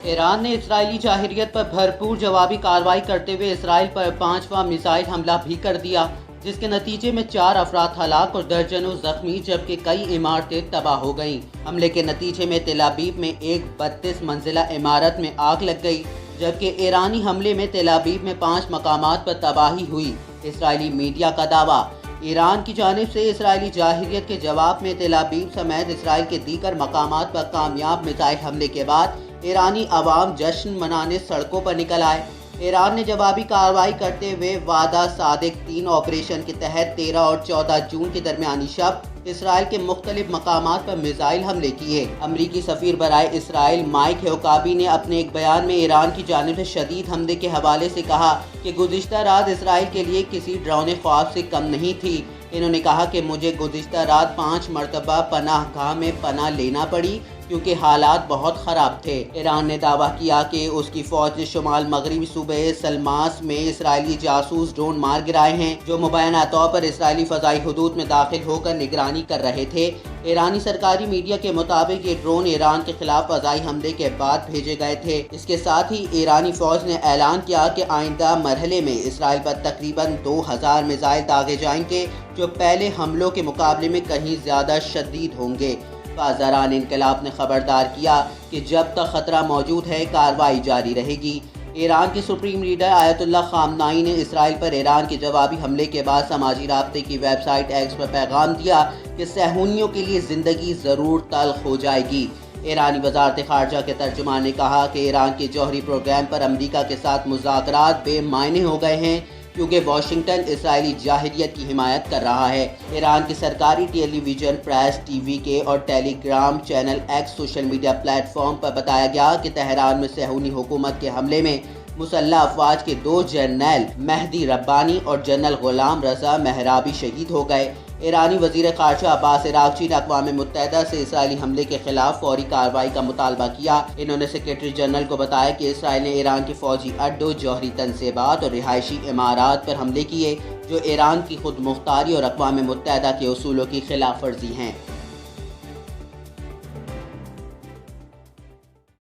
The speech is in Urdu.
ایران نے اسرائیلی جارحیت پر بھرپور جوابی کارروائی کرتے ہوئے اسرائیل پر 5واں میزائل حملہ بھی کر دیا، جس کے نتیجے میں 4 افراد ہلاک اور درجنوں زخمی جبکہ کئی عمارتیں تباہ ہو گئیں۔ حملے کے نتیجے میں تل ابیب میں ایک 32 منزلہ عمارت میں آگ لگ گئی، جبکہ ایرانی حملے میں تل ابیب میں 5 مقامات پر تباہی ہوئی۔ اسرائیلی میڈیا کا دعویٰ: ایران کی جانب سے اسرائیلی جارحیت کے جواب میں تل ابیب سمیت اسرائیل کے دیگر مقامات پر کامیاب میزائل حملے کے بعد ایرانی عوام جشن منانے سڑکوں پر نکل آئے۔ ایران نے جوابی کارروائی کرتے ہوئے وعدہ صادق 3 آپریشن کے تحت 13 اور 14 جون کے درمیانی شب اسرائیل کے مختلف مقامات پر میزائل حملے کیے۔ امریکی سفیر برائے اسرائیل مائک ہیوکابی نے اپنے ایک بیان میں ایران کی جانب سے شدید حملے کے حوالے سے کہا کہ گزشتہ رات اسرائیل کے لیے کسی ڈراؤنے خواب سے کم نہیں تھی۔ انہوں نے کہا کہ مجھے گزشتہ رات 5 مرتبہ پناہ گاہ میں پناہ لینا پڑی کیونکہ حالات بہت خراب تھے۔ ایران نے دعویٰ کیا کہ اس کی فوج نے شمال مغربی صوبہ سلماس میں اسرائیلی جاسوس ڈرون مار گرائے ہیں جو مبینہ طور پر اسرائیلی فضائی حدود میں داخل ہو کر نگرانی کر رہے تھے۔ ایرانی سرکاری میڈیا کے مطابق یہ ڈرون ایران کے خلاف فضائی حملے کے بعد بھیجے گئے تھے۔ اس کے ساتھ ہی ایرانی فوج نے اعلان کیا کہ آئندہ مرحلے میں اسرائیل پر تقریباً 2000 میزائل داغے جائیں گے جو پہلے حملوں کے مقابلے میں کہیں زیادہ شدید ہوں گے۔ پاسداران انقلاب نے خبردار کیا کہ جب تک خطرہ موجود ہے کارروائی جاری رہے گی۔ ایران کے سپریم لیڈر آیت اللہ خامنائی نے اسرائیل پر ایران کے جوابی حملے کے بعد سماجی رابطے کی ویب سائٹ ایکس پر پیغام دیا کہ صہیونیوں کے لیے زندگی ضرور تلخ ہو جائے گی۔ ایرانی وزارت خارجہ کے ترجمان نے کہا کہ ایران کے جوہری پروگرام پر امریکہ کے ساتھ مذاکرات بے معنی ہو گئے ہیں کیونکہ واشنگٹن اسرائیلی جارحیت کی حمایت کر رہا ہے۔ ایران کی سرکاری television, press, T V کے اور Telegram channel X social media platform پر بتایا گیا کہ تہران میں صہیونی حکومت کے حملے میں مسلح افواج کے 2 جرنیل مہدی ربانی اور جنرل غلام رضا مہرابی شہید ہو گئے۔ ایرانی وزیر خارجہ عباس عراقچی نے اقوام متحدہ سے اسرائیلی حملے کے خلاف فوری کارروائی کا مطالبہ کیا۔ انہوں نے سیکریٹری جنرل کو بتایا کہ اسرائیل نے ایران کے فوجی اڈوں، جوہری تنصیبات اور رہائشی عمارات پر حملے کیے جو ایران کی خود مختاری اور اقوام متحدہ کے اصولوں کی خلاف ورزی ہیں۔